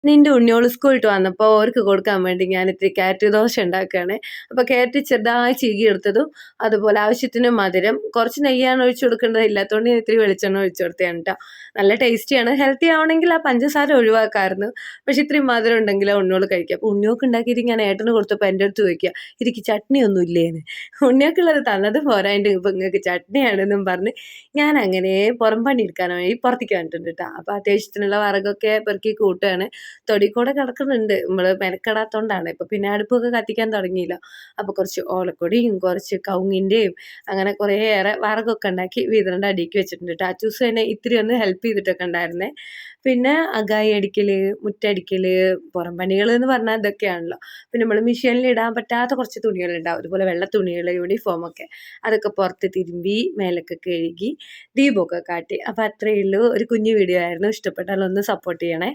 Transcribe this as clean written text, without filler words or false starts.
നിന്റെ ഉണ്ണിയോള് സ്കൂൾ വിട്ട് വന്നപ്പോൾ അവർക്ക് കൊടുക്കാൻ വേണ്ടി ഞാൻ ഇത്തിരി ക്യാരറ്റ് ദോശ ഉണ്ടാക്കുകയാണ്. അപ്പോൾ ക്യാരറ്റ് ചെറുതായി ചീകിയെടുത്തതും അതുപോലെ ആവശ്യത്തിന് മധുരം, കുറച്ച് നെയ്യാണ് ഒഴിച്ചു കൊടുക്കേണ്ടത്, ഇല്ലാത്തതുകൊണ്ട് ഞാൻ ഇത്തിരി വെളിച്ചെണ്ണ ഒഴിച്ചു കൊടുത്തതാണ് കേട്ടോ. നല്ല ടേസ്റ്റിയാണ്. ഹെൽത്തി ആവണമെങ്കിൽ ആ പഞ്ചസാര ഒഴിവാക്കാമായിരുന്നു. പക്ഷെ ഇത്രയും മധുരം ഉണ്ടെങ്കിൽ ഉണ്ണിയോള് കഴിക്കുക. അപ്പോൾ ഉണ്ണിയോൾക്ക് ഉണ്ടാക്കിയിട്ട് ഞാൻ ഏട്ടന് കൊടുത്തപ്പോൾ എൻ്റെ അടുത്ത് ചോദിക്കുക, ഇതിക്ക് ചട്നി ഒന്നും ഇല്ലേന്ന്. ഉണ്ണിയോൾക്കുള്ളത് തന്നത് പോരാണ്ട് ഇപ്പോൾ നിങ്ങൾക്ക് ചട്നിയാണെന്നും പറഞ്ഞ് ഞാൻ അങ്ങനെ പുറം പണി എടുക്കാനോ വേണ്ടി പുറത്തേക്ക് വന്നിട്ടുണ്ട് കേട്ടോ. അപ്പോൾ അത്യാവശ്യത്തിനുള്ള വിറകൊക്കെ പെറുക്കി കൂട്ടുകയാണ്. തൊടിക്കൂടെ കിടക്കുന്നുണ്ട്, നമ്മൾ മെനക്കെടാത്തോണ്ടാണ്. ഇപ്പൊ പിന്നെ അടുപ്പൊക്കെ കത്തിക്കാൻ തുടങ്ങിയില്ല. അപ്പൊ കുറച്ച് ഓലക്കൊടിയും കുറച്ച് കവുങ്ങിന്റെയും അങ്ങനെ കുറേയേറെ വിറകൊക്കെ ഉണ്ടാക്കി വീതറിന്റെ അടിക്ക് വെച്ചിട്ടുണ്ട് കേട്ടോ. അച്ചൂസ് തന്നെ ഇത്തിരി ഒന്ന് ഹെൽപ്പ് ചെയ്തിട്ടൊക്കെ ഉണ്ടായിരുന്നേ. പിന്നെ അകായി അടിക്കല്, മുറ്റടിക്കല്, പുറം പണികൾ എന്ന് പറഞ്ഞാൽ ഇതൊക്കെയാണല്ലോ. പിന്നെ നമ്മൾ മെഷീനിൽ ഇടാൻ പറ്റാത്ത കുറച്ച് തുണികളുണ്ടാവും, അതുപോലെ വെള്ള തുണികൾ, യൂണിഫോമൊക്കെ, അതൊക്കെ പുറത്ത് തിരുമ്പി മേലൊക്കെ കഴുകി ദീപമൊക്കെ കാട്ടി. അപ്പൊ അത്രയേ ഉള്ളൂ. ഒരു കുഞ്ഞു വീഡിയോ ആയിരുന്നു. ഇഷ്ടപ്പെട്ടാൽ ഒന്ന് സപ്പോർട്ട് ചെയ്യണേ.